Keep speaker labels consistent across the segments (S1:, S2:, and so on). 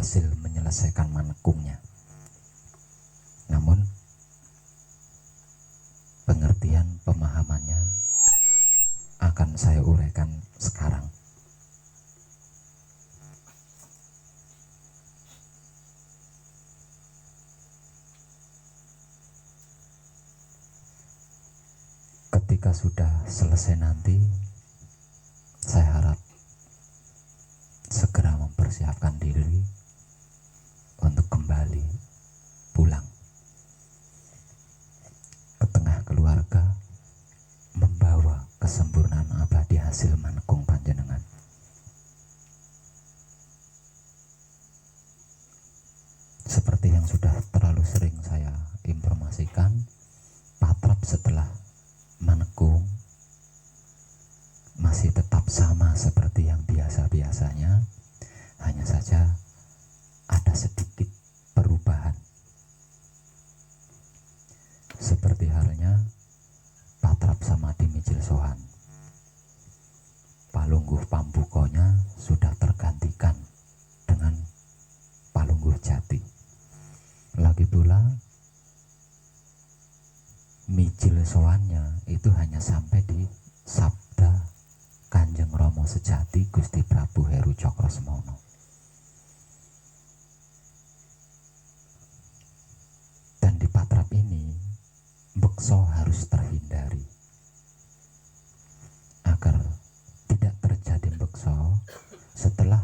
S1: berhasil menyelesaikan manekungnya. Namun pengertian pemahamannya akan saya uraikan sekarang. Ketika sudah selesai nanti, saya harap segera mempersiapkan diri untuk kembali pulang ke tengah keluarga, membawa kesempurnaan abadi hasil manekung panjenengan. Seperti yang sudah terlalu sering saya informasikan, patrap setelah manekung masih tetap sama seperti yang biasa-biasanya, hanya saja ada sedikit perubahan. Seperti halnya patrap samadhi mijil sohan, palungguh pambukonya sudah tergantikan dengan palungguh jati. Lagi pula mijil sohannya itu hanya sampai di sabda Kanjeng Rama Sejati Gusti Prabu Heru Cakrasmana. Dan di patrap ini bekso harus terhindari. Agar tidak terjadi bekso, setelah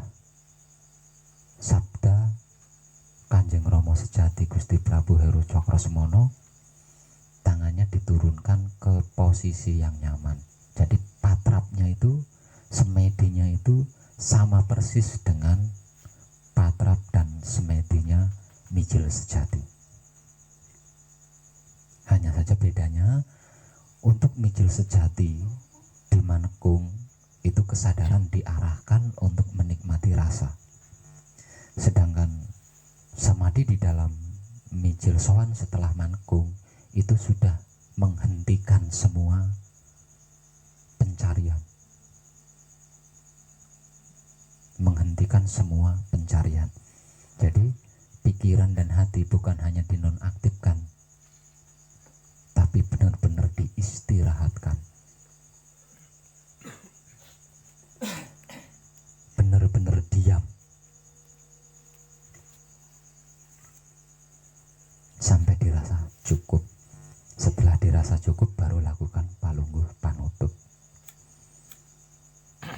S1: sabda Kanjeng Rama Sejati Gusti Prabu Heru Cakrasmana, tangannya diturunkan ke posisi yang nyaman. Jadi patrapnya itu, semedinya itu sama persis dengan patrap dan semedinya mijil sejati. Hanya saja bedanya, untuk mijil sejati di manekung itu kesadaran diarahkan untuk menikmati rasa. Sedangkan samadhi di dalam mijil sowan setelah manekung itu sudah menghentikan semua pencarian. Menghentikan semua pencarian. Jadi pikiran dan hati bukan hanya dinonaktifkan, tapi benar-benar diistirahatkan. Benar-benar diam. Sampai dirasa cukup. Setelah dirasa cukup baru lakukan palungguh panutup.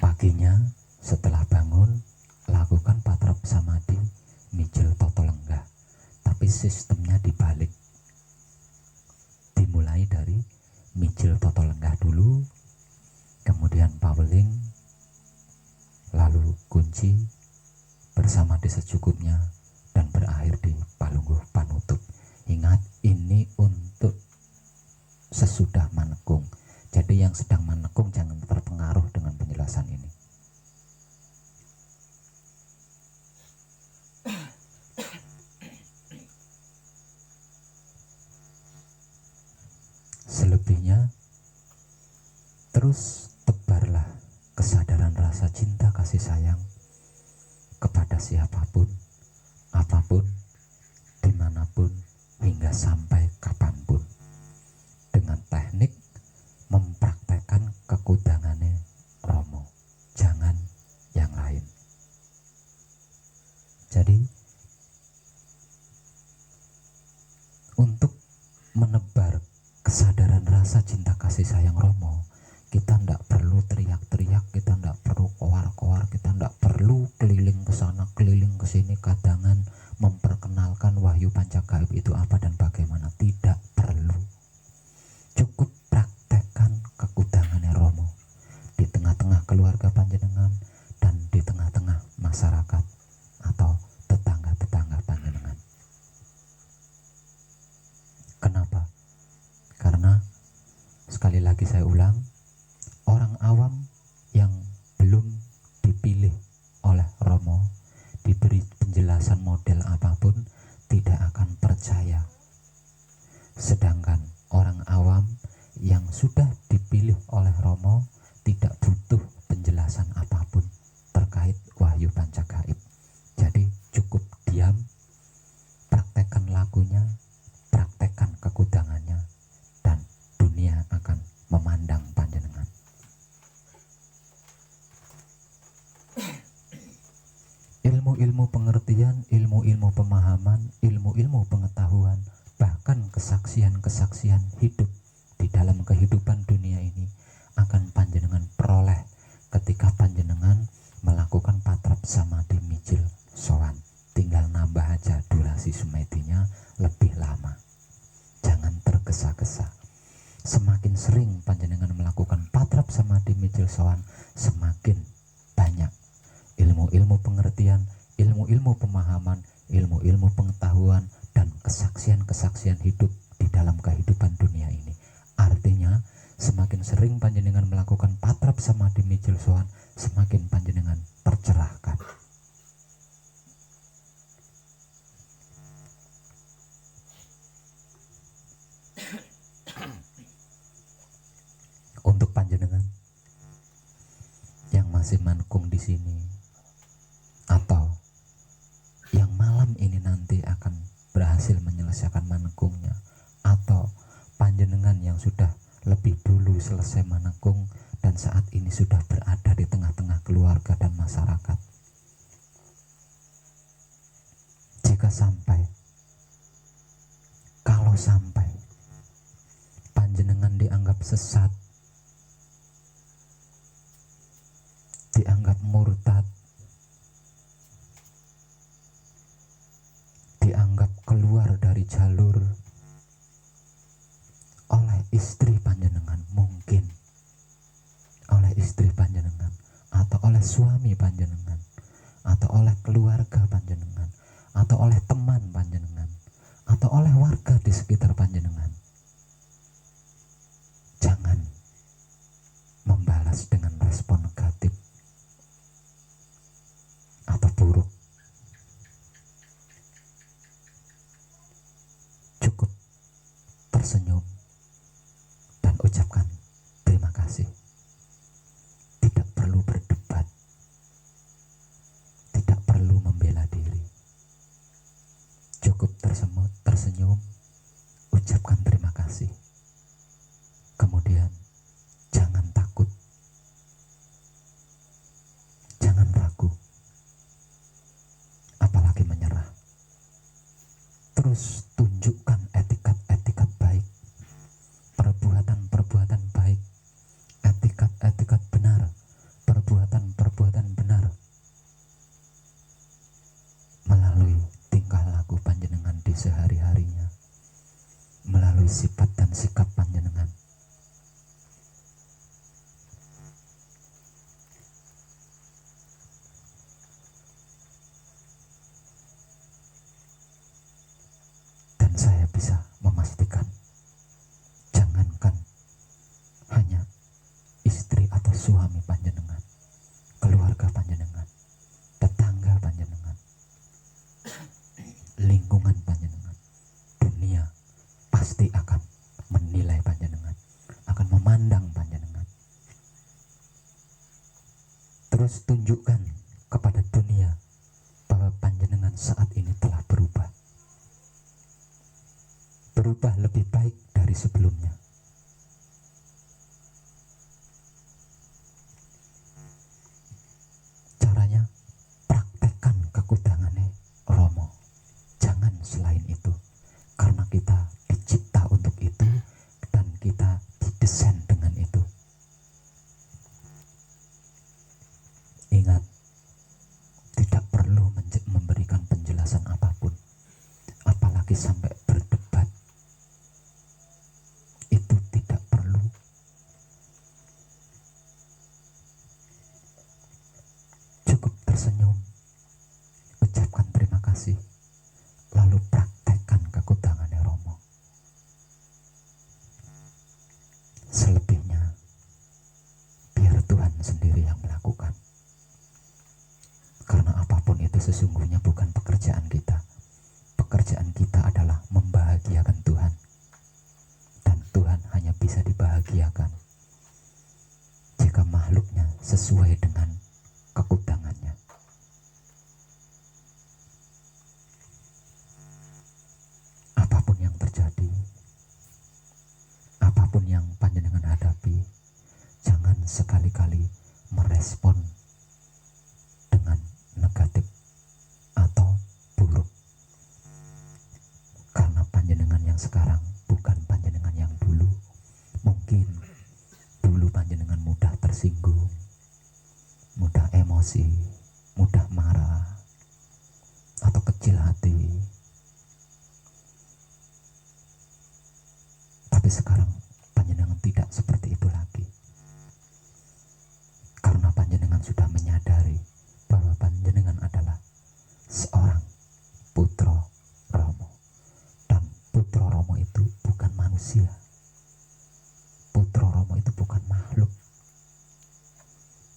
S1: Paginya setelah bangun lakukan patrap samadhi mijil toto lenggah, tapi sistemnya dibalik. Dimulai dari mijil toto lenggah dulu, kemudian paweling, lalu kunci bersamadhi secukupnya, dan berakhir di palungguh panutup. Ingat, ini untuk sesudah manekung. Jadi yang sedang manekung jangan terpengaruh dengan penjelasan ini. Selebihnya, terus tebarlah kesadaran rasa cinta kasih sayang kepada siapapun, apapun, dimanapun, hingga sampai kapanpun, dengan teknik mempraktekkan kekudangannya Romo, jangan yang lain. Jadi untuk menebar kesadaran rasa cinta kasih sayang Romo, kita tidak perlu teriak-teriak, kita tidak perlu koar-koar, kita tidak perlu keliling ke sana, keliling ke sini, kadangan memperkenalkan wahyu pancagaib itu apa dan bagaimana. Tidak perlu. Cukup praktekkan kekudangannya Romo di tengah-tengah keluarga panjenengan dan di tengah-tengah masyarakat atau tetangga-tetangga panjenengan. Kenapa? Karena sekali lagi saya ulang, orang awam yang belum dipilih oleh Romo, diberi penjelasan model apapun, tidak akan percaya. Sedangkan orang awam yang sudah dipilih oleh Romo tidak butuh penjelasan apapun terkait wahyu pancagaib. Jadi cukup ilmu-ilmu pengertian, ilmu-ilmu pemahaman, ilmu-ilmu pengetahuan, bahkan kesaksian-kesaksian hidup di dalam kehidupan dunia ini akan panjenengan peroleh ketika panjenengan melakukan patrap samadhi mijil sowan. Tinggal nambah aja durasi sumedinya lebih lama. Jangan tergesa-gesa. Semakin sering panjenengan melakukan patrap samadhi mijil sowan, semakin banyak ilmu-ilmu pengertian, ilmu-ilmu pemahaman, ilmu-ilmu pengetahuan, dan kesaksian-kesaksian hidup di dalam kehidupan dunia ini. Artinya, semakin sering panjenengan melakukan patrap samadhi mijil sowan, semakin panjenengan tercerahkan. Untuk panjenengan yang masih mankung di sini, atau yang malam ini nanti akan berhasil menyelesaikan mankungnya, atau panjenengan yang sudah lebih dulu selesai manekung dan saat ini sudah berada di tengah-tengah keluarga dan masyarakat. Jika sampai, kalau sampai panjenengan dianggap sesat, dianggap murtad, dianggap keluar dari jalur oleh istri panjenengan, mungkin oleh istri panjenengan, atau oleh suami panjenengan, atau oleh keluarga panjenengan, atau oleh teman panjenengan, atau oleh warga di sekitar panjenengan, jangan membalas dengan respon negatif atau buruk. Cukup tersenyum dan ucapkan terima kasih. Tidak perlu berdebat, tidak perlu membela diri. Cukup tersenyum, ucapkan terima kasih. Kemudian jangan takut, jangan ragu, apalagi menyerah. Terus tunjukkan etikat-etikat baik, perbuatan-perbuatan baik, etikat-etikat benar, perbuatan-perbuatan benar melalui tingkah laku panjenengan di sehari-harinya, melalui sifat dan sikap panjenengan. Dan saya bisa memastikan, jangankan hanya istri atau suami panjenengan, keluarga panjenengan, tetangga panjenengan, lingkungan panjenengan, dunia pasti akan menilai panjenengan, akan memandang panjenengan. Terus tunjukkan kepada dunia bahwa panjenengan saat ini telah berubah lebih baik dari sebelumnya. Caranya, praktekkan kekudangannya Romo. Jangan selain itu, karena kita dicipta untuk itu dan kita didesain dengan itu. Ingat, tidak perlu memberikan penjelasan apapun, apalagi sampai berdebat. Itu tidak perlu. Cukup tersenyum, ucapkan terima kasih, lalu praktekkan kekudangannya Romo. Selebihnya biar Tuhan sendiri yang melakukan. Karena apapun itu sesungguhnya bukan pekerjaan kita. Pekerjaan kita adalah membahagiakan Tuhan. Dan Tuhan hanya bisa dibahagiakan jika makhluknya sesuai dengan kekudangannya. Apapun yang terjadi, apapun yang panjenengan hadapi, jangan sekali-kali merespon dengan negatif yang sekarang, bukan panjenengan yang dulu. Mungkin dulu panjenengan mudah tersinggung, mudah emosi, mudah marah, atau kecil hati. Tapi sekarang panjenengan tidak seperti itu lagi. Karena panjenengan sudah menyadari bahwa panjenengan adalah seorang putra Rama. Dan putra Rama itu bukan manusia. Putra Rama itu bukan makhluk.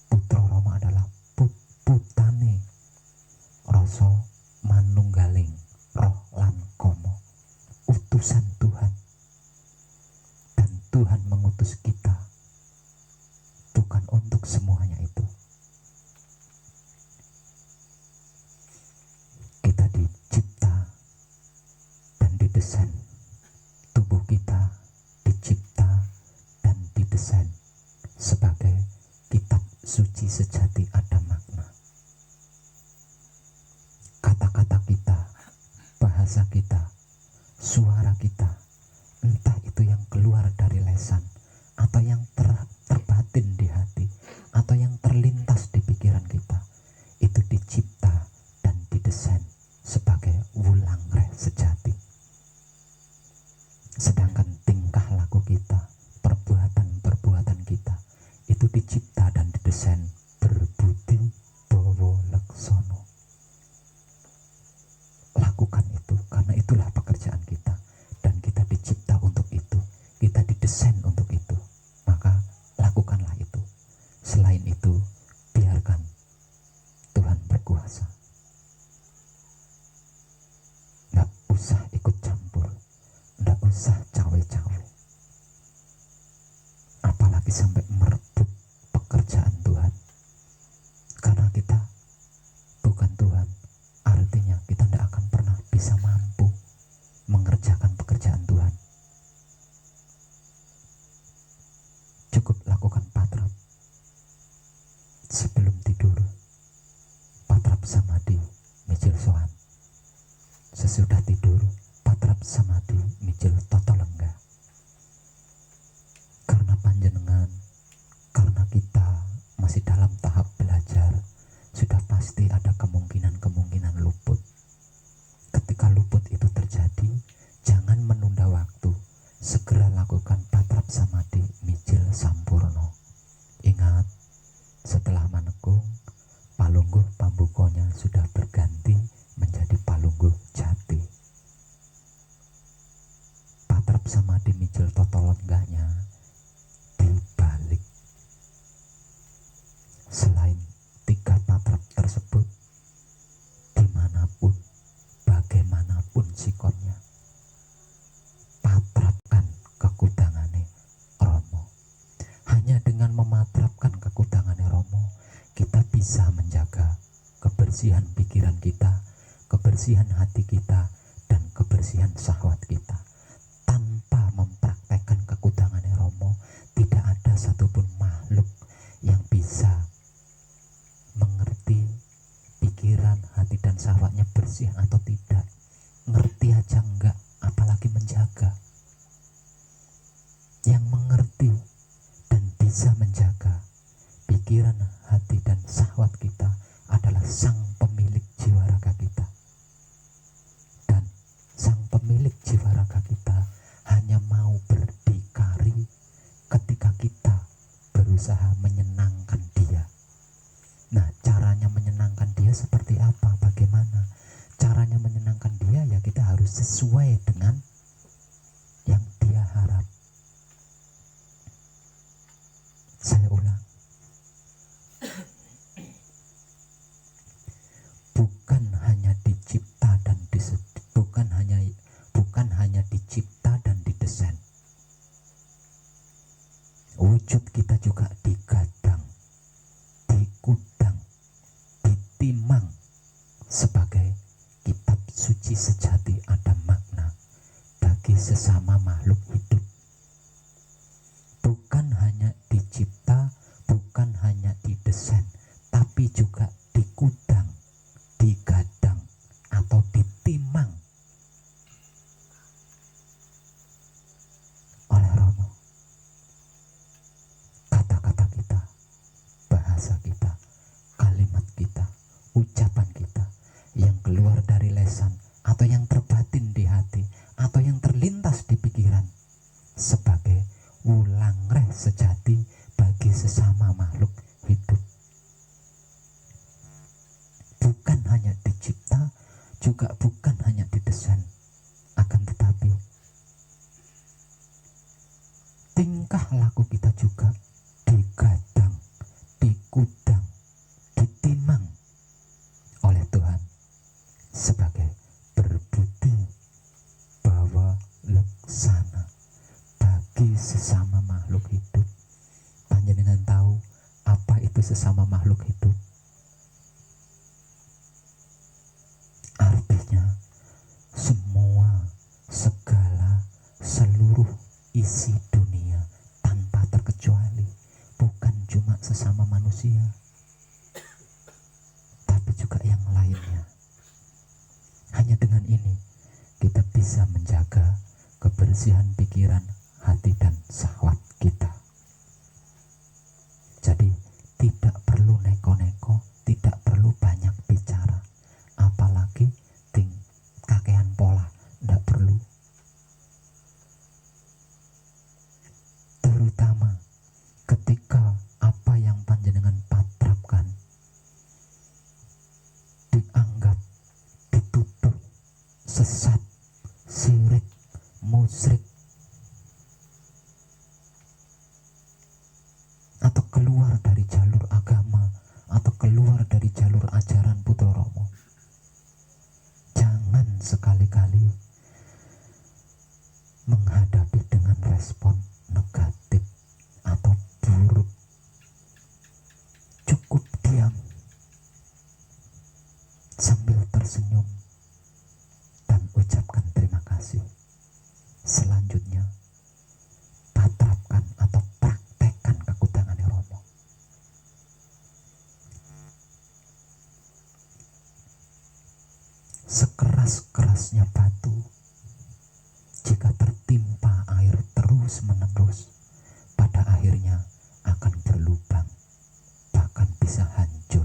S1: Putra Rama adalah putane rasa manunggaling roh lan komo, utusan Tuhan. Dan Tuhan mengutus kita bukan untuk semuanya itu. Kita dicipta dan didesain, tubuh kita dicipta dan didesain sebagai kitab suci sejati ada makna. Kata-kata kita, bahasa kita, suara kita, entah itu yang keluar dari lesan atau yang terbatin di hati atau yang terlintas di pikiran kita, itu dicipta dan didesain sebagai wulangre sejati. Sedangkan tingkah laku kita, perbuatan-perbuatan kita itu dicipta dan didesain berbudi bawa laksono. Lakukan itu, karena itulah pekerjaan kita, dan kita dicipta untuk itu, kita didesain untuk itu. Maka lakukanlah itu. Selain itu, biarkan Tuhan berkuasa. Nggak usah ikut campur, nggak usah cawe-cawe, apalagi sampai merebut pekerjaan Tuhan. Karena kita bukan Tuhan, artinya kita tidak akan pernah bisa mampu mengerjakan pekerjaan Tuhan. Cukup lakukan patrap sebelum tidur, patrap samadhi mijil sohan. Sesudah tidur, patrap samadhi mijil totolengga. Karena panjenengan, karena kita masih dalam tahap belajar, sudah pasti ada kemungkinan-kemungkinan luput. Ketika luput itu terjadi, jangan menunda waktu, segera lakukan patrap samadhi mijil sampurno. Ingat, setelah manekung, palungguh pambukonya sudah berganti menjadi palungguh jati. Patrap samadhi mijil totolengganya dibalik. Selain 3 patrap tersebut, dimanapun, bagaimanapun sikonnya, patrapkan kekudangane Romo. Hanya dengan mematrapkan kekudangane Romo, kita bisa menjaga kebersihan pikiran kita, kebersihan hati kita, dan kebersihan syahwat kita. Tanpa mempraktekkan kekudangane Romo, tidak ada satupun makhluk yang bisa mengerti pikiran, hati, dan syahwatnya bersih atau tidak. Ngerti aja enggak, apalagi menjaga. Yang mengerti dan bisa menjaga pikiran, hati, dan syahwat kita adalah sang pemilik jiwa raga kita. Dan sang pemilik jiwa raga kita hanya mau berdikari ketika kita berusaha menyenangkan dia. Nah, caranya menyenangkan dia seperti apa? Bagaimana? Caranya menyenangkan dia ya kita harus sesuai dengan yang dia harap. Saya ulang. Bukan hanya dicipta dan bukan hanya dicipta dan didesain. Wujud kita juga digadang, dikudang, ditimang sebagai kitab suci sejati ada makna bagi sesama makhluk hidup. Bukan hanya dicipta, bukan hanya didesain, tapi juga dikudang, digadang, atau ditimang bahasa kita, kalimat kita, ucapan kita yang keluar dari lesan atau yang terbatin di hati atau yang terlintas di pikiran sebagai wulangreh sejati bagi sesama makhluk hidup. Bukan hanya dicipta, juga bukan hanya didesain, akan tetapi tingkah laku kita juga digadang, dikudang, ditimang oleh Tuhan sebagai berbudi bawa laksana bagi sesama makhluk hidup. Panjenengan tahu apa itu sesama makhluk hidup? Artinya semua, segala, seluruh isi dunia tanpa terkecuali, bukan cuma sesama manusia tapi juga yang lainnya. Hanya dengan ini kita bisa menjaga kebersihan pikiran, hati dan syahwat kita. Jadi tidak perlu neko-neko, tidak perlu banyak bicara, apalagi kakean pola, tidak perlu. Terutama ketika apa yang panjenengan patrapkan dianggap, dituduh sesat, syirik, musyrik, atau keluar dari jalur agama, atau keluar dari jalur ajaran Putra Romo, jangan sekali-kali menghadapi dengan respon negatif atau buruk. Cukup diam sambil tersenyum dan ucapkan terima kasih. Selanjutnya patrapkan atau praktekkan kekutangan Romo. Sekeras-kerasnya batu, jika tertimpa air terus-menerus, pada akhirnya akan berlubang, bahkan bisa hancur.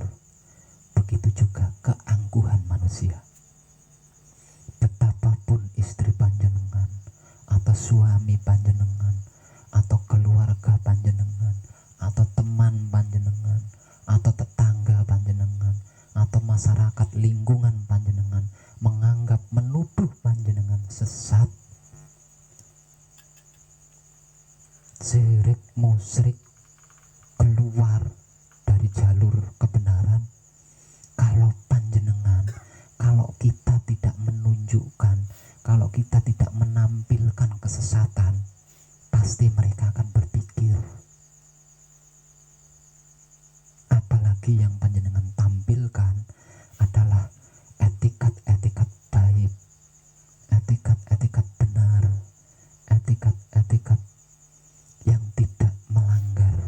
S1: Begitu juga keangkuhan manusia. Betapapun istri panjenengan, atau suami panjenengan, atau keluarga panjenengan, atau teman panjenengan, atau tetangga panjenengan, atau masyarakat lingkungan panjenengan menganggap, menuduh panjenengan sesat, syirik, musyrik, keluar dari jalur kebenaran, kalau panjenengan, kalau kita tidak menunjukkan, kalau kita tidak menampilkan kesesatan, pasti mereka akan berpikir. Apalagi yang panjenengan tampilkan adalah etikat-etikat baik, etikat-etikat benar, etikat-etikat yang tidak melanggar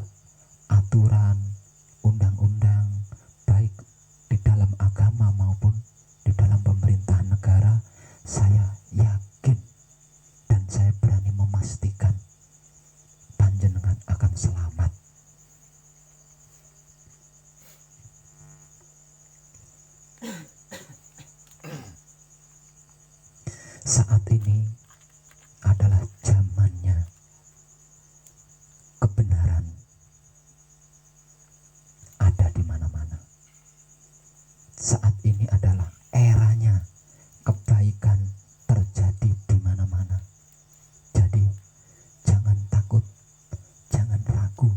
S1: aturan, undang-undang, baik di dalam agama maupun di dalam pemerintahan negara. Saya yakin dan saya berani memastikan panjenengan akan selamat. Saat ini adalah zamannya kebenaran ada di mana-mana. Saat ini adalah eranya kebaikan terjadi di mana-mana. Jadi jangan takut, jangan ragu,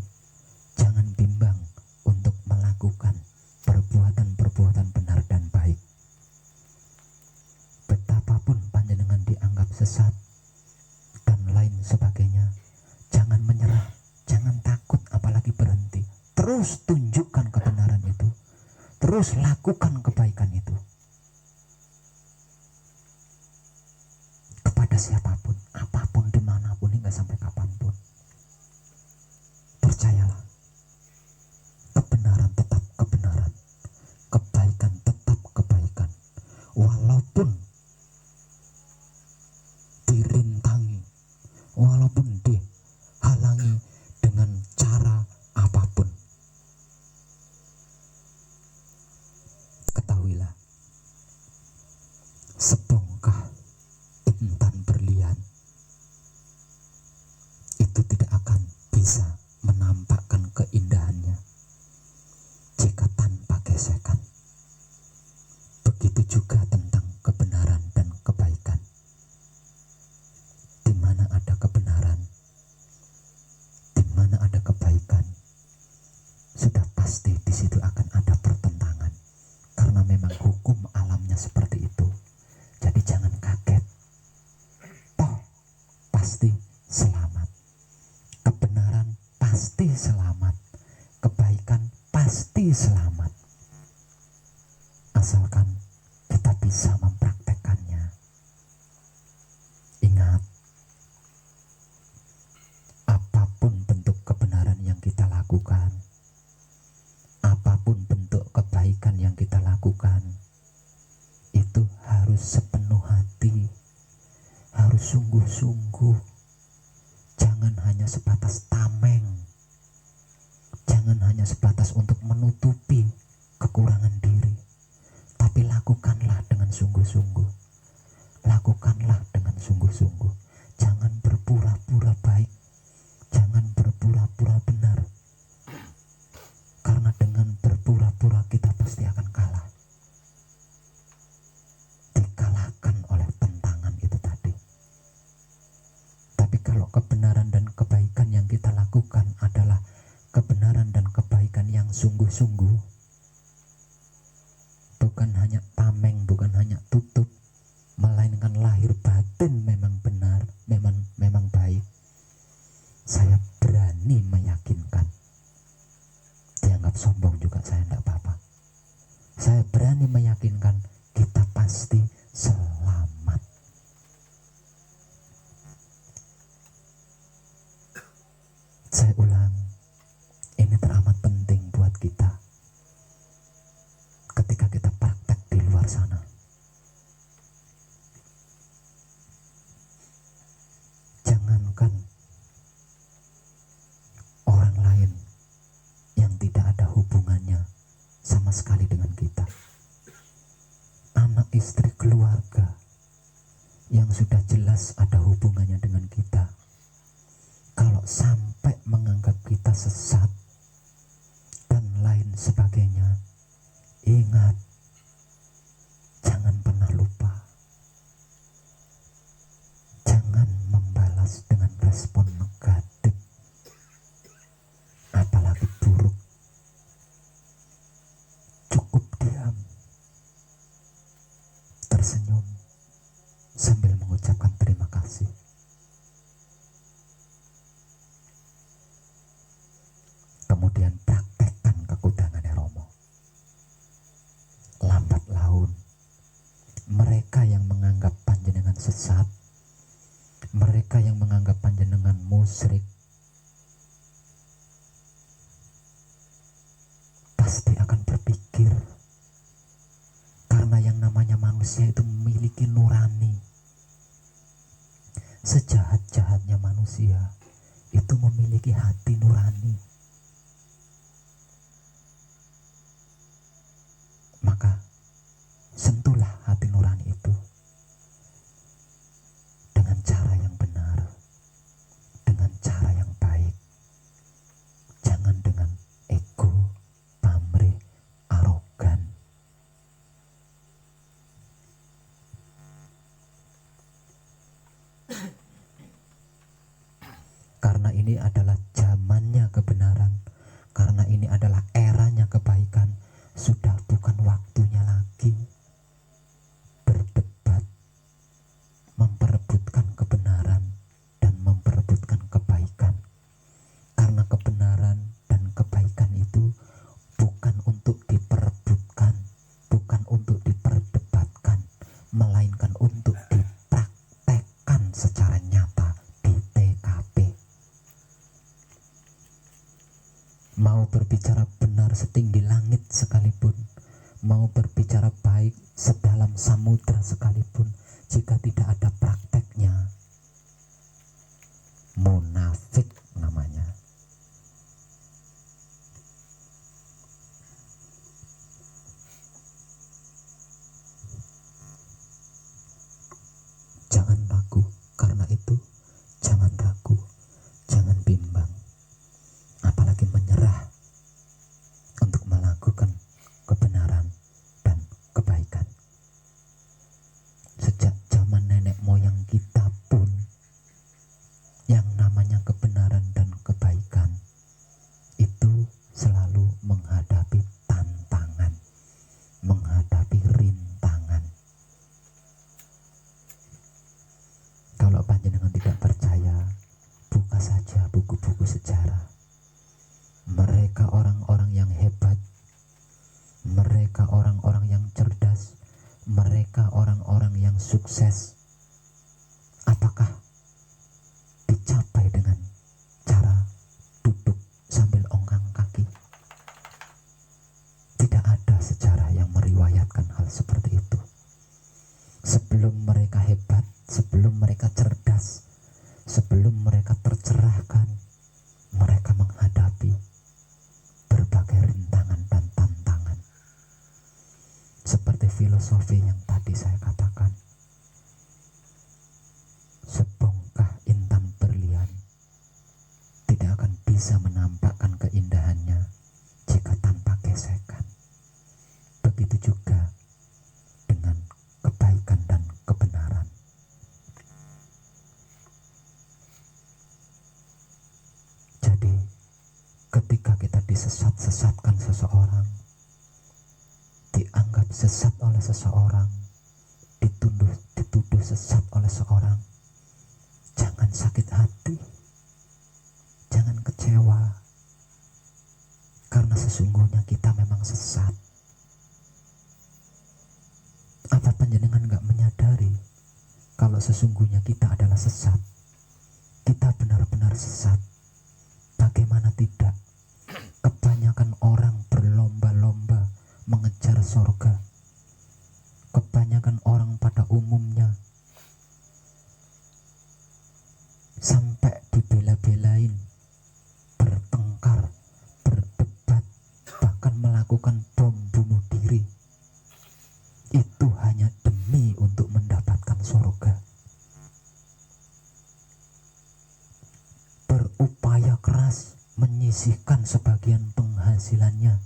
S1: jangan bimbang untuk melakukan perbuatan-perbuatan benar dan baik. Betapapun panjenengan dianggap sesat dan lain sebagainya, jangan menyerah, jangan takut, apalagi berhenti. Terus tunjukkan kebenaran itu, terus lakukan kebaikan itu kepada siapapun, apapun, dimanapun, hingga sampai kapanpun. Percayalah, kebenaran tetap kebenaran, kebaikan tetap kebaikan, walaupun dirintangi, walaupun dihalangi dengan cara apapun. itu akan ada pertentangan, karena memang hukum alamnya seperti itu. Jadi jangan kaget, toh pasti selamat, kebenaran pasti selamat, kebaikan pasti selamat, asalkan kita bisa mempraktekkannya. Ingat, apapun bentuk kebenaran yang kita lakukan, apapun bentuk kebaikan yang kita lakukan, itu harus sepenuh hati, harus sungguh-sungguh. Jangan hanya sebatas tameng, jangan hanya sebatas untuk menutupi kekurangan diri, tapi lakukanlah dengan sungguh-sungguh. Lakukanlah dengan sungguh-sungguh. Jangan berpura-pura baik, jangan berpura-pura benar, karena dengan berpura-pura kita pasti akan kalah, dikalahkan oleh tentangan itu tadi. Tapi kalau kebenaran dan kebaikan yang kita lakukan adalah kebenaran dan kebaikan yang sungguh-sungguh, bukan hanya tameng, bukan hanya tutup, melainkan lahir batin memang benar, memang baik, saya berani meyakinkan, dianggap sombong juga saya tidak apa-apa, saya berani meyakinkan kita pasti selamat. Saya ulang, ini teramat penting buat kita ketika kita praktek di luar sana. Jangankan orang lain yang tidak ada hubungannya sama sekali dengan kita, anak, istri, keluarga yang sudah jelas ada hubungannya dengan kita, kalau sampai menganggap kita sesat dan lain sebagainya, ingat, jangan pernah lupa, jangan membalas dengan respon negatif, apalagi buruk. Cukup diam, tersenyum sambil mengucapkan terima kasih. Kemudian praktekkan kekudangannya Romo. Lambat laun, mereka yang menganggap panjenengan sesat, mereka yang menganggap panjenengan musyrik, pasti akan berpikir, karena yang namanya manusia itu memiliki nurani. Sejahat-jahatnya manusia itu memiliki hati nurani. Maka sentuhlah hati nurani itu dengan cara yang benar, dengan cara yang baik. Jangan dengan ego, pamrih, arogan. Karena ini adalah zamannya kebenaran, karena ini adalah eranya kebaikan, sudah bukan waktunya lagi berdebat, memperebutkan kebenaran dan memperebutkan kebaikan. Karena kebenaran dan kebaikan itu bukan untuk diperebutkan, bukan untuk diperdebatkan, melainkan untuk dipraktekkan secara nyata di TKP. Mau berbicara benar setinggi langit sekalipun, mau berbicara baik sedalam samudra sekalipun, jika tidak ada prakteknya, munafik namanya. Jangan ragu, karena itu jangan ragu, jangan bimbang, apalagi menyerah untuk melakukan kebenaran dan kebaikan. Sejak zaman nenek moyang sukses, apakah dicapai dengan cara duduk sambil ongkang kaki? Tidak ada sejarah yang meriwayatkan hal seperti itu. Sebelum mereka hebat, sebelum mereka cerdas, sebelum mereka tercerahkan, mereka menghadapi berbagai rintangan dan tantangan. Seperti filosofi yang tadi saya katakan, sebongkah intan berlian tidak akan bisa menampakkan keindahannya jika tanpa gesekan. Begitu juga dengan kebaikan dan kebenaran. Jadi, ketika kita disesat-sesatkan seseorang, dianggap sesat oleh seseorang, dituduh sesat oleh seorang, jangan sakit hati, jangan kecewa, karena sesungguhnya kita memang sesat. Apa panjenengan gak menyadari kalau sesungguhnya kita adalah sesat? Kita benar-benar sesat. Bagaimana tidak? Kebanyakan orang berlomba-lomba mengejar surga. Kebanyakan orang pada umumnya sampai dibela-belain, bertengkar, berdebat, bahkan melakukan bom bunuh diri. Itu hanya demi untuk mendapatkan surga. Berupaya keras menyisihkan sebagian penghasilannya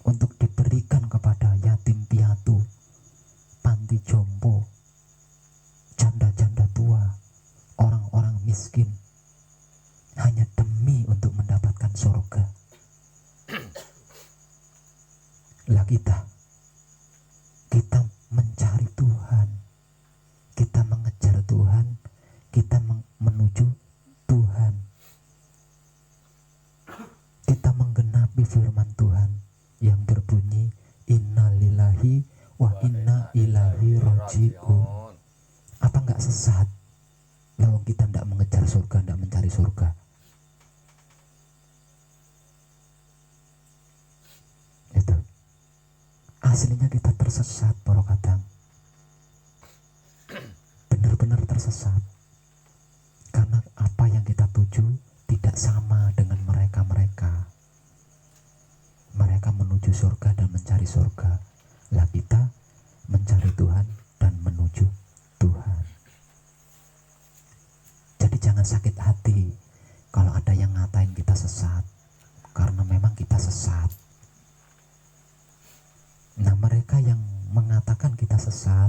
S1: untuk diberikan kepada yatim piatu, panti jompo, janda-janda tua, orang-orang miskin, hanya demi untuk mendapatkan surga. Lah kita mencari Tuhan, kita mengejar Tuhan, kita menuju Tuhan, kita menggenapi firman Tuhan yang berbunyi inna lillahi wa inna ilaihi raji'un. Apa enggak sesat? Lalu kita tidak mengejar surga, tidak mencari surga. Itu aslinya kita tersesat, para kadang. Benar-benar tersesat. Karena apa yang kita tuju tidak sama dengan mereka-mereka. Mereka menuju surga dan mencari surga. Lah kita mencari Tuhan dan menuju Tuhan. Jadi jangan sakit hati kalau ada yang ngatain kita sesat, karena memang kita sesat. Nah, mereka yang mengatakan kita sesat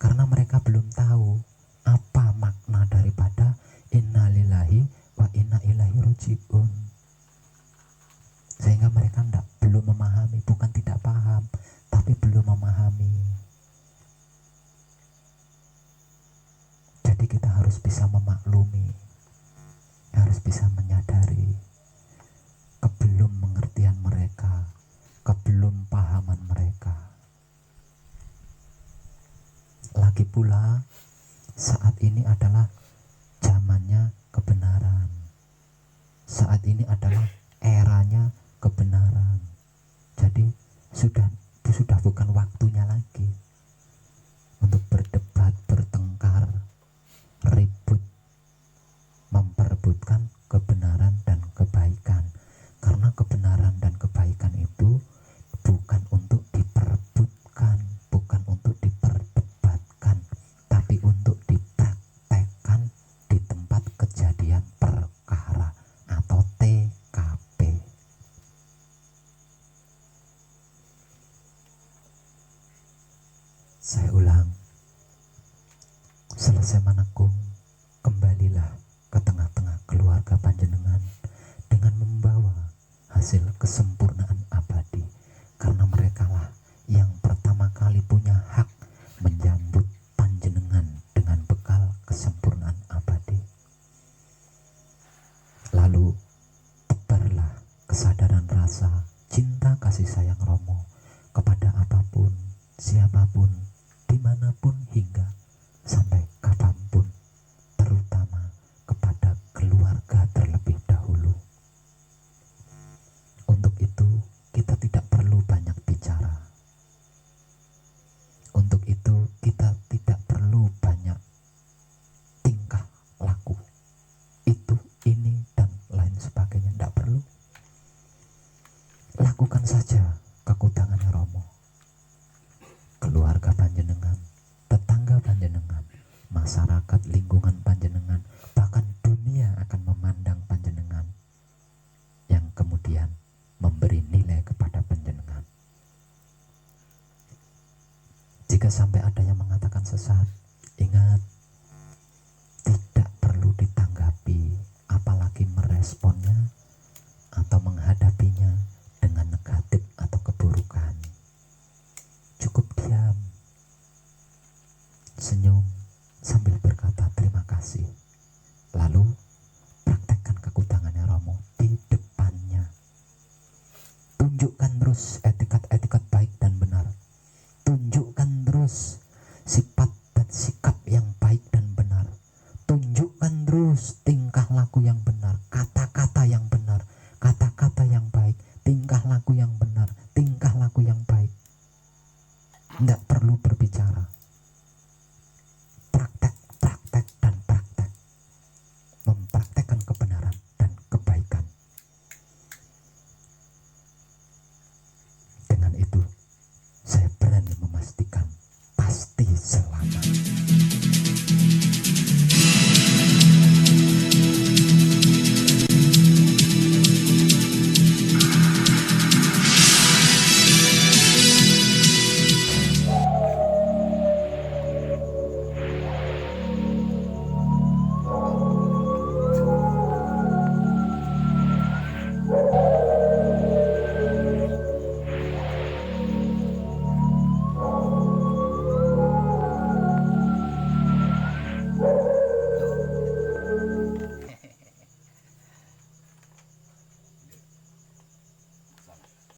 S1: karena mereka belum tahu apa makna daripada inna lillahi wa inna ilaihi raji'un. Sehingga mereka belum memahami, bukan tidak paham, tapi belum memahami. Jadi kita harus bisa memaklumi, harus bisa menyadari kebelum mengertian mereka, kebelum pahaman mereka. Lagi pula saat ini adalah zamannya kebenaran. Saat ini adalah eranya kebenaran. Jadi sudah bukan waktunya lagi untuk berdebat, bertengkar, ribut, memperebutkan kebenaran dan kebaikan. Karena kebenaran dan kebaikan itu bukan untuk diperebutkan, bukan untuk diperdebatkan, tapi untuk dipraktekkan di tempat kejadian perkara atau TKP. Saya ulang, selesai menekung, kembalilah ke tengah-tengah keluarga panjenengan dengan membawa hasil kesempurnaan abadi, karena merekalah yang pertama kali punya hak menjambut panjenengan dengan bekal kesempurnaan abadi. Lalu tebarlah kesadaran rasa cinta kasih sayang Romo kepada apapun, siapapun dimanapun hingga sampai kapanpun, terutama kepada keluarga terlebih dahulu. Untuk itu kita tidak perlu banyak bicara. Untuk itu kita tidak perlu banyak tingkah laku, itu, ini, dan lain sebagainya. Tidak perlu. Lakukan saja kekutangannya Romo. Keluarga panjenengan, tetangga panjenengan, masyarakat lingkungan panjenengan, bahkan dunia akan memandang panjenengan, yang kemudian memberi nilai kepada panjenengan. Jika sampai ada yang mengatakan sesat, ingat, tidak perlu ditanggapi, apalagi meresponnya atau menghadapinya dengan negatif atau keburukan. Cukup diam, senyum sambil berkata terima kasih, lalu praktekkan kekutangannya Romo di depannya. Tunjukkan terus etikat-etikat baik dan benar. Tunjukkan terus sifat dan sikap yang baik dan benar. Tunjukkan terus tingkah laku yang benar, kata-kata yang benar, kata-kata yang baik, tingkah laku yang benar, tingkah laku yang baik. Tidak perlu